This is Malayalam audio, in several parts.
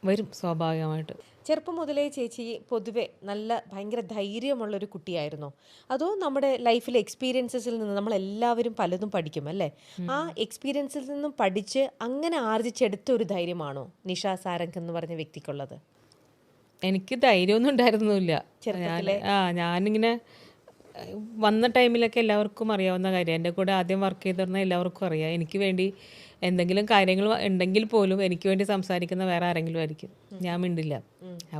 വരും സ്വാഭാവികമായിട്ട്. ചെറുപ്പം മുതലേ ചേച്ചി പൊതുവെ നല്ല ഭയങ്കര ധൈര്യമുള്ളൊരു കുട്ടിയായിരുന്നോ? അതോ നമ്മുടെ ലൈഫിലെ എക്സ്പീരിയൻസസിൽ നിന്ന് നമ്മളെല്ലാവരും പലതും പഠിക്കും അല്ലേ? ആ എക്സ്പീരിയൻസിൽ നിന്നും പഠിച്ച് അങ്ങനെ ആർജിച്ചെടുത്ത ഒരു ധൈര്യമാണോ നിഷ സാരംഗ് എന്ന് പറഞ്ഞ വ്യക്തിക്കുള്ളത്? എനിക്ക് ധൈര്യമൊന്നും ഉണ്ടായിരുന്നില്ല. ചെറുപ്പത്തിലെ ഞാനിങ്ങനെ വന്ന ടൈമിലൊക്കെ എല്ലാവർക്കും അറിയാവുന്ന കാര്യം. എൻ്റെ കൂടെ ആദ്യം വർക്ക് ചെയ്തിരുന്ന എല്ലാവർക്കും അറിയാം. എനിക്ക് വേണ്ടി എന്തെങ്കിലും കാര്യങ്ങൾ ഉണ്ടെങ്കിൽ പോലും എനിക്ക് വേണ്ടി സംസാരിക്കുന്ന വേറെ ആരെങ്കിലും ആയിരിക്കും. ഞാൻ മിണ്ടില്ല.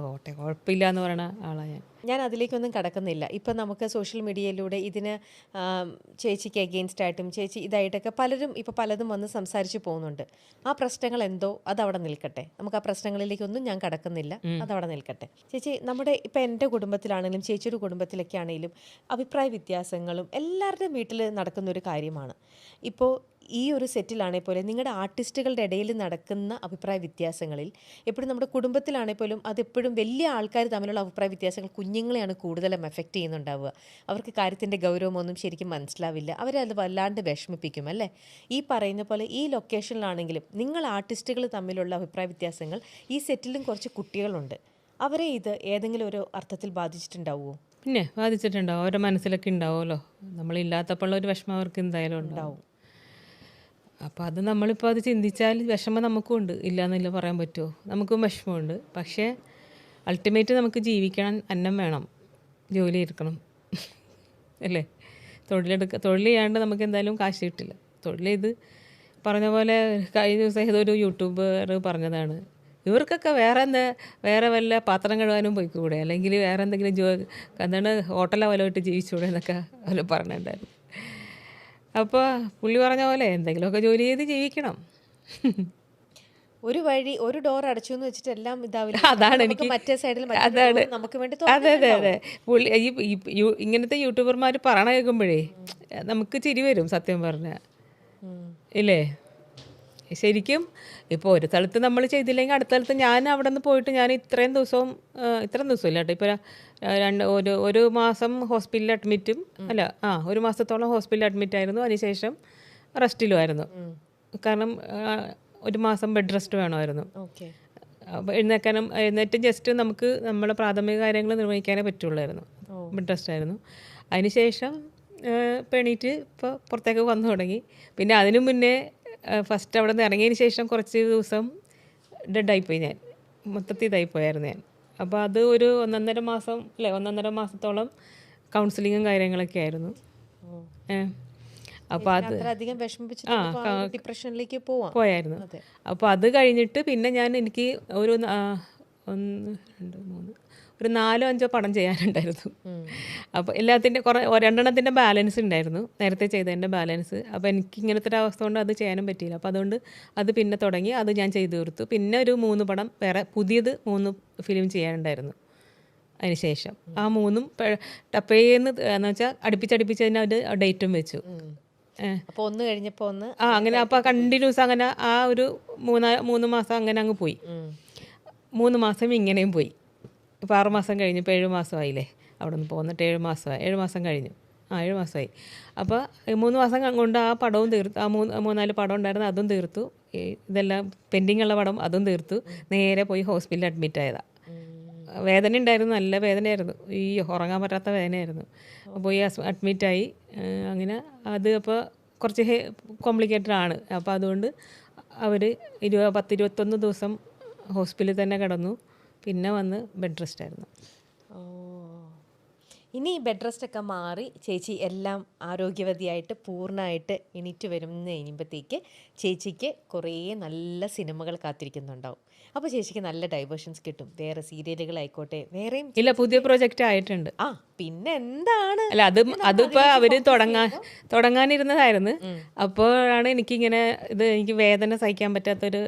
പോട്ടെ കുഴപ്പമില്ല എന്ന് പറയുന്ന ആളാണ് ഞാൻ. ഞാൻ അതിലേക്കൊന്നും കടക്കുന്നില്ല. ഇപ്പം നമുക്ക് സോഷ്യൽ മീഡിയയിലൂടെ ഇതിന് ചേച്ചിക്ക് എഗെയിൻസ്റ്റ് ആയിട്ടും ചേച്ചി ഇതായിട്ടൊക്കെ പലരും ഇപ്പോൾ പലതും വന്ന് സംസാരിച്ച് പോകുന്നുണ്ട്. ആ പ്രശ്നങ്ങൾ എന്തോ അതവിടെ നിൽക്കട്ടെ. നമുക്ക് ആ പ്രശ്നങ്ങളിലേക്കൊന്നും ഞാൻ കടക്കുന്നില്ല. അതവിടെ നിൽക്കട്ടെ. ചേച്ചി നമ്മുടെ ഇപ്പം എൻ്റെ കുടുംബത്തിലാണെങ്കിലും ചേച്ചിയുടെ കുടുംബത്തിലൊക്കെ ആണെങ്കിലും അഭിപ്രായ വ്യത്യാസങ്ങളും എല്ലാവരുടെയും വീട്ടിൽ നടക്കുന്ന ഒരു കാര്യമാണ്. ഇപ്പോൾ ഈ ഒരു സെറ്റിലാണെങ്കിൽ പോലും നിങ്ങളുടെ ആർട്ടിസ്റ്റുകളുടെ ഇടയിൽ നടക്കുന്ന അഭിപ്രായ വ്യത്യാസങ്ങളിൽ എപ്പോഴും നമ്മുടെ കുടുംബത്തിലാണെങ്കിൽ പോലും അതെപ്പോഴും വലിയ ആൾക്കാർ തമ്മിലുള്ള അഭിപ്രായ വ്യത്യാസങ്ങൾ കുഞ്ഞുങ്ങളെയാണ് കൂടുതലും എഫക്റ്റ് ചെയ്യുന്നുണ്ടാവുക. അവർക്ക് കാര്യത്തിൻ്റെ ഗൗരവമൊന്നും ശരിക്കും മനസ്സിലാവില്ല. അവരെ അത് വല്ലാണ്ട് വിഷമിപ്പിക്കും അല്ലേ? ഈ പറയുന്ന പോലെ ഈ ലൊക്കേഷനിലാണെങ്കിലും നിങ്ങൾ ആർട്ടിസ്റ്റുകൾ തമ്മിലുള്ള അഭിപ്രായ വ്യത്യാസങ്ങൾ ഈ സെറ്റിലും കുറച്ച് കുട്ടികളുണ്ട്. അവരെ ഇത് ഏതെങ്കിലും ഒരു അർത്ഥത്തിൽ ബാധിച്ചിട്ടുണ്ടാവുമോ? പിന്നെ ബാധിച്ചിട്ടുണ്ടാവും. അവരുടെ മനസ്സിലൊക്കെ ഉണ്ടാവുമല്ലോ. നമ്മളില്ലാത്തപ്പോൾ ഒരു വിഷമം അവർക്ക് എന്തായാലും ഉണ്ടാവും. അപ്പോൾ അത് നമ്മളിപ്പോൾ അത് ചിന്തിച്ചാൽ വിഷമം നമുക്കും ഉണ്ട്. ഇല്ല എന്നില്ല പറയാൻ പറ്റുമോ? നമുക്കും വിഷമമുണ്ട്. പക്ഷേ അൾട്ടിമേറ്റ് നമുക്ക് ജീവിക്കണം, അന്നം വേണം, ജോലി എടുക്കണം അല്ലേ? തൊഴിൽ ചെയ്യാണ്ട് നമുക്ക് എന്തായാലും കാശ് കിട്ടില്ല. തൊഴിൽ ചെയ്ത് പറഞ്ഞ പോലെ കഴിഞ്ഞ ദിവസം ഏതൊരു യൂട്യൂബർ പറഞ്ഞതാണ്, ഇവർക്കൊക്കെ വേറെ വല്ല പാത്രം കഴുകാനും പോയിക്കൂടെ, അല്ലെങ്കിൽ വേറെ എന്തെങ്കിലും എന്താണ് ഹോട്ടലോ വല്ലതുമായിട്ട് ജീവിച്ചൂടെ എന്നൊക്കെ അവർ പറഞ്ഞിട്ടുണ്ടായിരുന്നു. അപ്പോൾ പുള്ളി പറഞ്ഞ പോലെ എന്തെങ്കിലുമൊക്കെ ജോലി ചെയ്ത് ജീവിക്കണം. ഒരു വഴി ഒരു ഡോർ അടച്ചു എന്ന് വെച്ചിട്ട് എല്ലാം ഇതാവില്ല. അതാണ് എനിക്ക് മറ്റേ സൈഡിൽ അതാണ് നമുക്ക് വേണ്ടി അതെ പുള്ളി ഇങ്ങനത്തെ യൂട്യൂബർമാർ പറയണ കേൾക്കുമ്പോഴേ നമുക്ക് ചിരി വരും സത്യം പറഞ്ഞാൽ, ഇല്ലേ? ശരിക്കും ഇപ്പോൾ ഒരു സ്ഥലത്ത് നമ്മൾ ചെയ്തില്ലെങ്കിൽ അടുത്ത സ്ഥലത്ത് ഞാൻ അവിടെ നിന്ന് പോയിട്ട് ഞാൻ ഇത്രയും ദിവസം ഇല്ല കേട്ടോ, ഇപ്പോൾ ഒരു മാസം ഹോസ്പിറ്റലിൽ അഡ്മിറ്റും ഒരു മാസത്തോളം ഹോസ്പിറ്റലിൽ അഡ്മിറ്റ് ആയിരുന്നു. അതിനുശേഷം റെസ്റ്റിലുമായിരുന്നു. കാരണം ഒരു മാസം ബെഡ് റെസ്റ്റ് വേണമായിരുന്നു. എഴുന്നേറ്റ് ജസ്റ്റ് നമുക്ക് നമ്മളെ പ്രാഥമിക കാര്യങ്ങൾ നിർവഹിക്കാനേ പറ്റുള്ളായിരുന്നു. ബെഡ് റെസ്റ്റ് ആയിരുന്നു. അതിനുശേഷം എണീറ്റ് ഇപ്പോൾ പുറത്തേക്ക് വന്നു തുടങ്ങി. പിന്നെ അതിനു മുന്നേ ഫസ്റ്റ് അവിടെ നിന്ന് ഇറങ്ങിയതിന് ശേഷം കുറച്ച് ദിവസം ഡെഡായിപ്പോയി, ഞാൻ മൊത്തത്തിൽ ഇതായിപ്പോയായിരുന്നു ഞാൻ. അപ്പോൾ അത് ഒരു 1.5 മാസത്തോളം കൗൺസിലിങ്ങും കാര്യങ്ങളൊക്കെ ആയിരുന്നു. അപ്പോൾ അത് ഡിപ്രഷനിലേക്ക് പോയായിരുന്നു. അപ്പോൾ അത് കഴിഞ്ഞിട്ട് പിന്നെ എനിക്ക് ഒരു 4-5 പടം ചെയ്യാനുണ്ടായിരുന്നു. അപ്പോൾ എല്ലാത്തിൻ്റെ രണ്ടെണ്ണത്തിൻ്റെ ബാലൻസ് ഉണ്ടായിരുന്നു, നേരത്തെ ചെയ്തതിൻ്റെ ബാലൻസ്. അപ്പോൾ എനിക്ക് ഇങ്ങനത്തെ ഒരു അവസ്ഥ കൊണ്ട് അത് ചെയ്യാനും പറ്റിയില്ല. അപ്പോൾ അതുകൊണ്ട് അത് പിന്നെ തുടങ്ങി, അത് ഞാൻ ചെയ്തു തീർത്തു. പിന്നെ ഒരു 3 പടം വേറെ പുതിയത് 3 ഫിലിം ചെയ്യാനുണ്ടായിരുന്നു. അതിന് ശേഷം ആ 3 ടപ്പേന്ന് എന്ന് വെച്ചാൽ അടുപ്പിച്ചടുപ്പിച്ച് തന്നെ ഒരു ഡേറ്റും വെച്ചു. അപ്പോൾ ഒന്ന് കഴിഞ്ഞപ്പോൾ ഒന്ന് അങ്ങനെ. അപ്പോൾ കണ്ടിന്യൂസ് അങ്ങനെ ആ ഒരു 3 മാസം അങ്ങനെ അങ്ങ് പോയി. 3 മാസം ഇങ്ങനെയും പോയി. ഇപ്പോൾ 6 മാസം കഴിഞ്ഞപ്പോൾ 7 മാസമായില്ലേ അവിടെ നിന്ന് പോന്നിട്ട്. 7 മാസമായി, 7 മാസം കഴിഞ്ഞു. 7 മാസമായി. അപ്പോൾ 3 മാസം കൊണ്ട് ആ പടവും തീർത്തു. ആ 3-4 പടം ഉണ്ടായിരുന്നു, അതും തീർത്തു. ഇതെല്ലാം പെൻഡിങ് ഉള്ള പടം അതും തീർത്തു. നേരെ പോയി ഹോസ്പിറ്റലിൽ അഡ്മിറ്റ് ആയതാണ്. വേദന ഉണ്ടായിരുന്നു, നല്ല വേദനയായിരുന്നു. ഈ ഉറങ്ങാൻ പറ്റാത്ത വേദനയായിരുന്നു. പോയി അഡ്മിറ്റായി. അങ്ങനെ അത് അപ്പോൾ കുറച്ച് കോംപ്ലിക്കേറ്റഡ് ആണ്. അപ്പോൾ അതുകൊണ്ട് അവർ 10-21 ദിവസം ഹോസ്പിറ്റലിൽ തന്നെ കിടന്നു. പിന്നെ വന്ന് ബെഡ് റെസ്റ്റ് ആയിരുന്നു. ഇനി ബെഡ് റെസ്റ്റ് ഒക്കെ മാറി ചേച്ചി എല്ലാം ആരോഗ്യവതിയായിട്ട് പൂർണ്ണമായിട്ട് എണീറ്റ് വരുമ്പോഴത്തേക്ക് ചേച്ചിക്ക് കുറേ നല്ല സിനിമകൾ കാത്തിരിക്കുന്നുണ്ടാവും. അപ്പോൾ ചേച്ചിക്ക് നല്ല ഡൈവേർഷൻസ് കിട്ടും. വേറെ സീരിയലുകളായിക്കോട്ടെ, വേറെയും ഇല്ല, പുതിയ പ്രൊജക്റ്റ് ആയിട്ടുണ്ട്. പിന്നെ എന്താണ് അല്ല, അതിപ്പോൾ അവർ തുടങ്ങാനിരുന്നതായിരുന്നു. അപ്പോഴാണ് എനിക്കിങ്ങനെ എനിക്ക് വേദന സഹിക്കാൻ പറ്റാത്തൊരു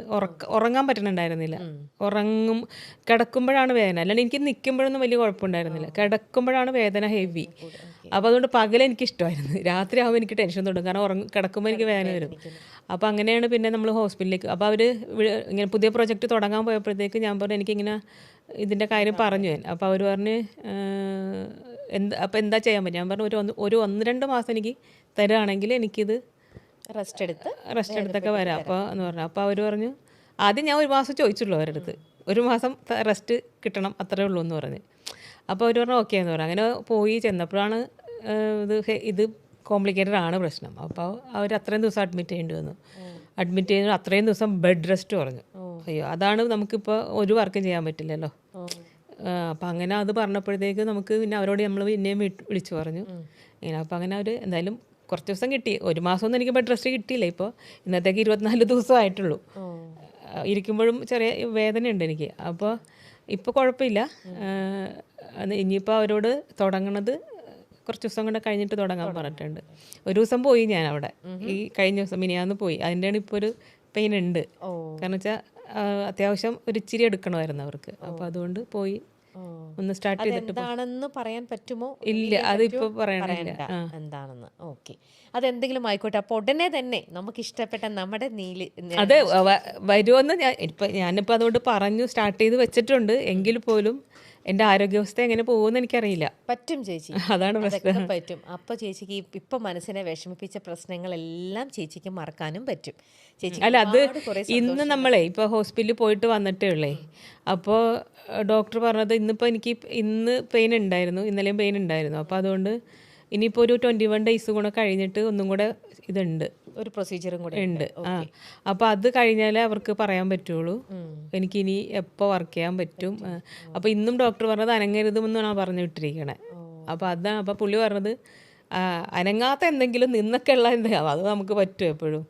ഉറങ്ങാൻ പറ്റുന്നുണ്ടായിരുന്നില്ല. കിടക്കുമ്പോഴാണ് വേദന, അല്ലാണ്ട് എനിക്ക് നിൽക്കുമ്പോഴൊന്നും വലിയ കുഴപ്പമുണ്ടായിരുന്നില്ല. കിടക്കുമ്പോഴാണ് വേദന ഹെവി. അപ്പോൾ അതുകൊണ്ട് പകൽ എനിക്കിഷ്ടമായിരുന്നു, രാത്രി ആകുമ്പോൾ എനിക്ക് ടെൻഷൻ തുടങ്ങും. കാരണം കിടക്കുമ്പോൾ എനിക്ക് വേദന വരും. അപ്പോൾ അങ്ങനെയാണ് പിന്നെ നമ്മൾ ഹോസ്പിറ്റലിലേക്ക്. അപ്പോൾ അവർ ഇങ്ങനെ പുതിയ പ്രൊജക്റ്റ് തുടങ്ങാൻ പോയപ്പോഴത്തേക്ക് ഞാൻ പറഞ്ഞു എനിക്കിങ്ങനെ ഇതിൻ്റെ കാര്യം പറഞ്ഞു ഞാൻ. അപ്പോൾ അവർ പറഞ്ഞ് അപ്പോൾ എന്താ ചെയ്യാൻ പറ്റും? ഞാൻ പറഞ്ഞു ഒരു 1-2 മാസം എനിക്ക് തരുകയാണെങ്കിൽ എനിക്കിത് റെസ്റ്റ് എടുത്തൊക്കെ വരാം അപ്പോൾ എന്ന് പറഞ്ഞു. അപ്പോൾ അവർ പറഞ്ഞു ആദ്യം ഞാൻ 1 മാസം ചോദിച്ചുള്ളൂ അവരുടെ അടുത്ത്, 1 മാസം റെസ്റ്റ് കിട്ടണം അത്രേ ഉള്ളൂ എന്ന് പറഞ്ഞ്. അപ്പോൾ അവർ പറഞ്ഞു ഓക്കെ എന്ന് പറഞ്ഞു. അങ്ങനെ പോയി ചെന്നപ്പോഴാണ് ഇത് കോംപ്ലിക്കേറ്റഡ് ആണ് പ്രശ്നം. അപ്പോൾ അവർ അത്രയും ദിവസം അഡ്മിറ്റ് ചെയ്യേണ്ടി വന്നു. അഡ്മിറ്റ് ചെയ്യുന്ന അത്രയും ദിവസം ബെഡ് റെസ്റ്റ് പറഞ്ഞു. അയ്യോ, അതാണ് നമുക്കിപ്പോൾ ഒരു വർക്കും ചെയ്യാൻ പറ്റില്ലല്ലോ. അപ്പം അങ്ങനെ അത് പറഞ്ഞപ്പോഴത്തേക്ക് നമുക്ക് പിന്നെ അവരോട് നമ്മൾ പിന്നെയും വിളിച്ചു പറഞ്ഞു ഇങ്ങനെ. അപ്പം അങ്ങനെ അവർ എന്തായാലും കുറച്ച് ദിവസം കിട്ടി. 1 മാസമൊന്നും എനിക്ക് ബെഡ് റെസ്റ്റ് കിട്ടിയില്ല. ഇപ്പോൾ ഇന്നത്തേക്ക് 24 ദിവസമായിട്ടുള്ളൂ. ഇരിക്കുമ്പോഴും ചെറിയ വേദനയുണ്ട് എനിക്ക്. അപ്പോൾ ഇപ്പോൾ കുഴപ്പമില്ല. ഇനിയിപ്പോൾ അവരോട് തുടങ്ങണത് കുറച്ച് ദിവസം കൂടെ കഴിഞ്ഞിട്ട് തുടങ്ങാൻ പറഞ്ഞിട്ടുണ്ട്. 1 ദിവസം പോയി ഞാൻ അവിടെ, ഈ കഴിഞ്ഞ ദിവസം മിനിയാന്ന് പോയി. അതിൻ്റെയാണ് ഇപ്പോൾ ഒരു പെയിൻ ഉണ്ട്. കാരണം വെച്ചാൽ അത്യാവശ്യം ഒരു ഇച്ചിരി എടുക്കണമായിരുന്നു അവർക്ക്. അപ്പോൾ അതുകൊണ്ട് പോയി ഒന്ന് സ്റ്റാർട്ട് ചെയ്തിട്ട് എന്താണെന്ന് പറയാൻ പറ്റുമോ? ഇല്ല, അതിപ്പോൾ പറയണില്ല എന്താണെന്ന്. ഓക്കെ, അതെന്തെങ്കിലും ആയിക്കോട്ടെ. അപ്പോൾ ഉടനെ തന്നെ നമുക്ക് ഇഷ്ടപ്പെട്ട നമ്മുടെ അത് വരുമെന്ന് ഞാനിപ്പോൾ അതുകൊണ്ട് പറഞ്ഞു സ്റ്റാർട്ട് ചെയ്ത് വെച്ചിട്ടുണ്ട്. എങ്കിൽ പോലും എൻ്റെ ആരോഗ്യാവസ്ഥ എങ്ങനെ പോകുമെന്ന് എനിക്കറിയില്ല. പറ്റും ചേച്ചി, അതാണ് പ്രശ്നം. പറ്റും. അപ്പോൾ ചേച്ചിക്ക് ഇപ്പം മനസ്സിനെ വിഷമിപ്പിച്ച പ്രശ്നങ്ങളെല്ലാം ചേച്ചിക്ക് മറക്കാനും പറ്റും. ചേച്ചി അല്ല, അത് ഇന്ന് നമ്മളെ ഇപ്പോൾ ഹോസ്പിറ്റലിൽ പോയിട്ട് വന്നിട്ടേ ഉള്ളേ. അപ്പോൾ ഡോക്ടർ പറഞ്ഞത് ഇന്ന് പെയിൻ ഉണ്ടായിരുന്നു, ഇന്നലെയും പെയിൻ ഉണ്ടായിരുന്നു. അപ്പോൾ അതുകൊണ്ട് ഇനിയിപ്പോൾ ഒരു 21 ഡേയ്സ് കൂടെ കഴിഞ്ഞിട്ട് ഒന്നും കൂടെ ഇതുണ്ട്, ഒരു പ്രൊസീജിയറും കൂടെ ഉണ്ട്. അപ്പോൾ അത് കഴിഞ്ഞാലേ അവർക്ക് പറയാൻ പറ്റുള്ളൂ എനിക്കിനി എപ്പോൾ വർക്ക് ചെയ്യാൻ പറ്റും. അപ്പോൾ ഇന്നും ഡോക്ടർ പറഞ്ഞത് അനങ്ങരുതെന്നാണ് പറഞ്ഞു വിട്ടിരിക്കണേ. അപ്പോൾ അതാണ്. അപ്പോൾ പുള്ളി പറഞ്ഞത് അനങ്ങാത്ത എന്തെങ്കിലും നിന്നൊക്കെ ഉള്ള എന്തെങ്കിലും അത് നമുക്ക് പറ്റും എപ്പോഴും.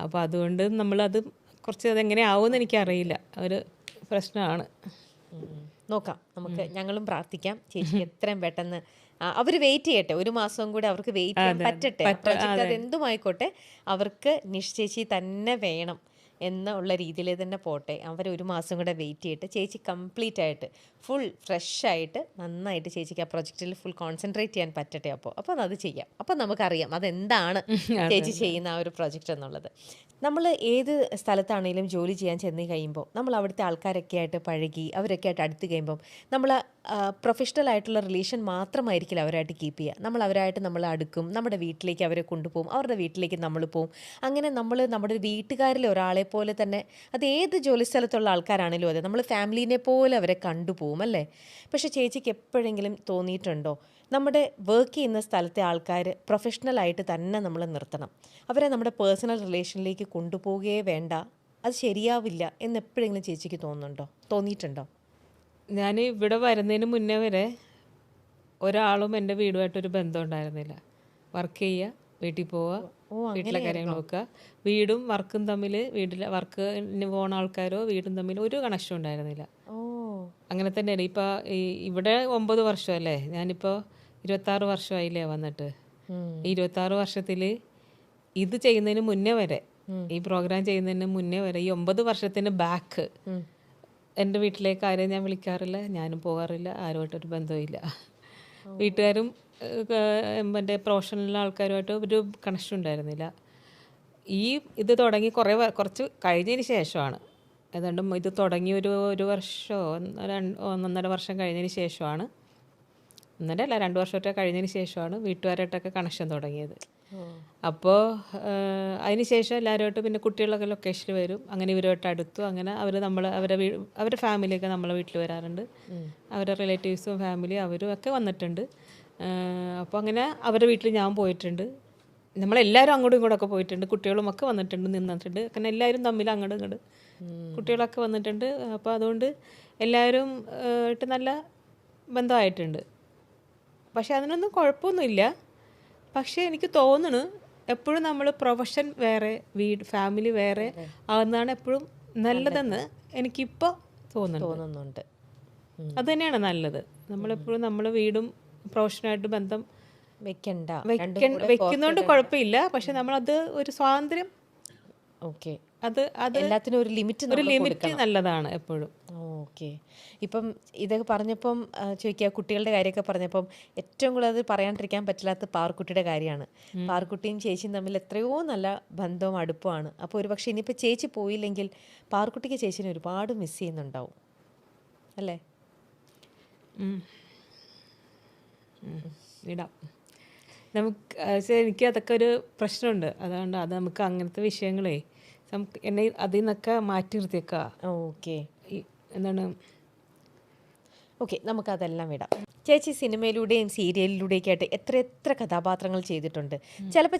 അപ്പോൾ അതുകൊണ്ട് നമ്മളത് കുറച്ച് അതെങ്ങനെ ആവുമെന്ന് എനിക്കറിയില്ല, ഒരു പ്രശ്നമാണ്. നോക്കാം, നമുക്ക് ഞങ്ങളും പ്രാർത്ഥിക്കാം ചേച്ചി എത്രയും പെട്ടെന്ന് അവർ വെയിറ്റ് ചെയ്യട്ടെ. 1 മാസം കൂടെ അവർക്ക് വെയിറ്റ് ചെയ്യാൻ പറ്റട്ടെ. അതെന്തുമായിക്കോട്ടെ, അവർക്ക് നിശ്ചയിച്ച് തന്നെ വേണം എന്നുള്ള രീതിയിൽ തന്നെ പോട്ടെ. അവർ 1 മാസം കൂടെ വെയിറ്റ് ചെയ്തിട്ട് ചേച്ചി കംപ്ലീറ്റ് ആയിട്ട് ഫുൾ ഫ്രഷ് ആയിട്ട് നന്നായിട്ട് ചേച്ചിക്ക് ആ പ്രൊജക്റ്റിൽ ഫുൾ കോൺസെൻട്രേറ്റ് ചെയ്യാൻ പറ്റട്ടെ. അപ്പോൾ അത് ചെയ്യാം. അപ്പോൾ നമുക്കറിയാം അതെന്താണ് ചേച്ചി ചെയ്യുന്ന ആ ഒരു പ്രൊജക്റ്റ് എന്നുള്ളത്. നമ്മൾ ഏത് സ്ഥലത്താണെങ്കിലും ജോലി ചെയ്യാൻ ചെന്ന് കഴിയുമ്പോൾ നമ്മൾ അവിടുത്തെ ആൾക്കാരൊക്കെ ആയിട്ട് പഴകി അവരൊക്കെ ആയിട്ട് അടുത്ത് കഴിയുമ്പം നമ്മൾ പ്രൊഫഷണൽ ആയിട്ടുള്ള റിലേഷൻ മാത്രമായിരിക്കില്ല അവരായിട്ട് കീപ്പ് ചെയ്യുക. നമ്മൾ അവരായിട്ട് നമ്മൾ അടുക്കും, നമ്മുടെ വീട്ടിലേക്ക് അവരെ കൊണ്ടുപോകും, അവരുടെ വീട്ടിലേക്ക് നമ്മൾ പോകും. അങ്ങനെ നമ്മൾ നമ്മുടെ വീട്ടുകാരിൽ ഒരാളെ പോലെ തന്നെ, അത് ഏത് ജോലി സ്ഥലത്തുള്ള ആൾക്കാരാണെങ്കിലും അതെ, നമ്മൾ ഫാമിലീനെ പോലെ അവരെ കണ്ടുപോകും അല്ലേ. പക്ഷേ ചേച്ചിക്ക് എപ്പോഴെങ്കിലും തോന്നിയിട്ടുണ്ടോ നമ്മുടെ വർക്ക് ചെയ്യുന്ന സ്ഥലത്തെ ആൾക്കാർ പ്രൊഫഷണലായിട്ട് തന്നെ നമ്മൾ നിർത്തണം, അവരെ നമ്മുടെ പേഴ്സണൽ റിലേഷനിലേക്ക് കൊണ്ടുപോവുകയേ വേണ്ട, അത് ശരിയാവില്ല എന്ന് എപ്പോഴെങ്കിലും ചേച്ചിക്ക് തോന്നിയിട്ടുണ്ടോ? ഞാൻ ഇവിടെ വരുന്നതിന് മുന്നേ വരെ ഒരാളും എൻ്റെ വീടുമായിട്ടൊരു ബന്ധം ഉണ്ടായിരുന്നില്ല. വർക്ക് ചെയ്യുക, വീട്ടിൽ പോവുക, വീട്ടിലെ കാര്യങ്ങൾ നോക്കുക, വീടും വർക്കും തമ്മിൽ, വീട്ടിലെ വർക്കിന് പോകുന്ന ആൾക്കാരോ വീടും തമ്മിൽ ഒരു കണക്ഷൻ ഉണ്ടായിരുന്നില്ല. അങ്ങനെ തന്നെയാണ്. ഇപ്പോൾ ഇവിടെ 9 വർഷമല്ലേ, ഞാനിപ്പോൾ 26 വർഷമായില്ലേ വന്നിട്ട്. ഈ 26 വർഷത്തിൽ ഇത് ചെയ്യുന്നതിന് മുന്നേ വരെ, ഈ പ്രോഗ്രാം ചെയ്യുന്നതിന് മുന്നേ വരെ, ഈ 9 വർഷത്തിന് ബാക്ക് എൻ്റെ വീട്ടിലേക്ക് ആരെയും ഞാൻ വിളിക്കാറില്ല, ഞാനും പോകാറില്ല, ആരുമായിട്ടൊരു ബന്ധവുമില്ല. വീട്ടുകാരും എൻ്റെ പ്രൊഫഷണൽ ആൾക്കാരുമായിട്ട് ഒരു കണക്ഷൻ ഉണ്ടായിരുന്നില്ല. ഇത് തുടങ്ങി കുറച്ച് കഴിഞ്ഞതിന് ശേഷമാണ്, ഏതാണ്ട് ഇത് തുടങ്ങി ഒരു വർഷമോ 1.5 വർഷം കഴിഞ്ഞതിന് ശേഷമാണ്, 2 വർഷമൊക്കെ കഴിഞ്ഞതിന് ശേഷമാണ് വീട്ടുകാരായിട്ടൊക്കെ കണക്ഷൻ തുടങ്ങിയത്. അപ്പോൾ അതിന് ശേഷം എല്ലാവരുമായിട്ട് പിന്നെ കുട്ടികളൊക്കെ ലൊക്കേഷനിൽ വരും, അങ്ങനെ ഇവരുമായിട്ട് അടുത്തു. അങ്ങനെ അവരുടെ ഫാമിലിയൊക്കെ നമ്മളെ വീട്ടിൽ വരാറുണ്ട്, അവരുടെ റിലേറ്റീവ്സും ഫാമിലി അവരും ഒക്കെ വന്നിട്ടുണ്ട്. അപ്പോൾ അങ്ങനെ അവരുടെ വീട്ടിൽ ഞാൻ പോയിട്ടുണ്ട്, നമ്മളെല്ലാവരും അങ്ങോട്ടും ഇങ്ങോട്ടൊക്കെ പോയിട്ടുണ്ട്, കുട്ടികളും ഒക്കെ നിന്നിട്ടുണ്ട്. അങ്ങനെ എല്ലാവരും തമ്മിൽ അങ്ങോട്ടും ഇങ്ങോട്ട് കുട്ടികളൊക്കെ വന്നിട്ടുണ്ട്. അപ്പോൾ അതുകൊണ്ട് എല്ലാവരും ആയിട്ട് നല്ല ബന്ധമായിട്ടുണ്ട്. പക്ഷെ അതിനൊന്നും കുഴപ്പമൊന്നുമില്ല. പക്ഷേ എനിക്ക് തോന്നുന്നു എപ്പോഴും നമ്മൾ പ്രൊഫഷൻ വേറെ ഫാമിലി വേറെ ആകുന്നതാണ് എപ്പോഴും നല്ലതെന്ന് എനിക്കിപ്പോൾ തോന്നുന്നുണ്ട്. അത് തന്നെയാണ് നല്ലത്. നമ്മളെപ്പോഴും നമ്മളെ വീടും പ്രൊഫഷനായിട്ട് ബന്ധം വെക്കുന്നോണ്ട് കുഴപ്പമില്ല. പക്ഷെ നമ്മളത് ഒരു സ്വാതന്ത്ര്യം, അത് എല്ലാത്തിനും ഒരു ലിമിറ്റ് നല്ലതാണ് എപ്പോഴും. ഓക്കെ, ഇപ്പം ഇതൊക്കെ പറഞ്ഞപ്പം ചോദിക്കുക, കുട്ടികളുടെ കാര്യമൊക്കെ പറഞ്ഞപ്പം ഏറ്റവും കൂടുതൽ അത് പറയാണ്ടിരിക്കാൻ പറ്റില്ലാത്ത പാർക്കുട്ടിയുടെ കാര്യമാണ്. പാർക്കുട്ടിയും ചേച്ചിയും തമ്മിൽ എത്രയോ നല്ല ബന്ധവും അടുപ്പമാണ്. അപ്പോൾ ഒരു പക്ഷേ ഇനിയിപ്പോൾ ചേച്ചി പോയില്ലെങ്കിൽ പാർക്കുട്ടിക്ക് ചേച്ചിനെ ഒരുപാട് മിസ് ചെയ്യുന്നുണ്ടാവും അല്ലേ? ഇടാം നമുക്ക്. എനിക്ക് അതൊക്കെ ഒരു പ്രശ്നമുണ്ട്, അതുകൊണ്ട് അത് നമുക്ക് അങ്ങനത്തെ വിഷയങ്ങളെ എന്നെ അതിൽ നിന്നൊക്കെ മാറ്റി നിർത്തിയേക്കുക. ഓക്കെ ഈ എന്താണ് ഓക്കെ, നമുക്കതെല്ലാം വിടാം. ചേച്ചി സിനിമയിലൂടെയും സീരിയലിലൂടെയൊക്കെ ആയിട്ട് എത്ര കഥാപാത്രങ്ങൾ ചെയ്തിട്ടുണ്ട്. ചിലപ്പം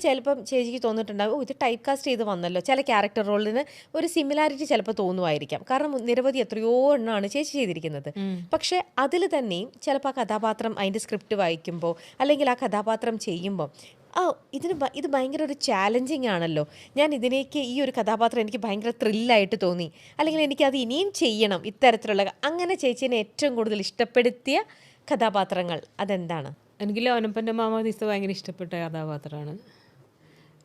ചേച്ചിക്ക് തോന്നിയിട്ടുണ്ടാകും, ഓ ഇത് ടൈപ്പ് കാസ്റ്റ് ചെയ്ത് വന്നല്ലോ. ചില ക്യാരക്ടർ റോളിന് ഒരു സിമിലാരിറ്റി ചിലപ്പോൾ തോന്നുമായിരിക്കാം. കാരണം നിരവധി എത്രയോ എണ്ണമാണ് ചേച്ചി ചെയ്തിരിക്കുന്നത്. പക്ഷേ അതിൽ തന്നെയും ചിലപ്പോൾ ആ കഥാപാത്രം അതിൻ്റെ സ്ക്രിപ്റ്റ് വായിക്കുമ്പോൾ അല്ലെങ്കിൽ ആ കഥാപാത്രം ചെയ്യുമ്പോൾ ഇത് ഭയങ്കര ഒരു ചാലഞ്ചിങ് ആണല്ലോ, ഞാൻ ഇതിനേക്ക് ഈ ഒരു കഥാപാത്രം എനിക്ക് ഭയങ്കര ത്രില്ലായിട്ട് തോന്നി, അല്ലെങ്കിൽ എനിക്കത് ഇനിയും ചെയ്യണം ഇത്തരത്തിലുള്ള, അങ്ങനെ ചേച്ചീനെ ഏറ്റവും കൂടുതൽ ഇഷ്ടപ്പെടുത്തിയ കഥാപാത്രങ്ങൾ അതെന്താണ്? എനിക്ക് ലോനപ്പൻ്റെ മാമോദീസ ഭയങ്കര ഇഷ്ടപ്പെട്ട കഥാപാത്രമാണ്.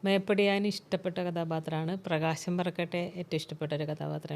മേപ്പടിയാൻ ഇഷ്ടപ്പെട്ട കഥാപാത്രമാണ്. പ്രകാശം പറക്കട്ടെ ഏറ്റവും ഇഷ്ടപ്പെട്ട ഒരു കഥാപാത്രങ്ങൾ.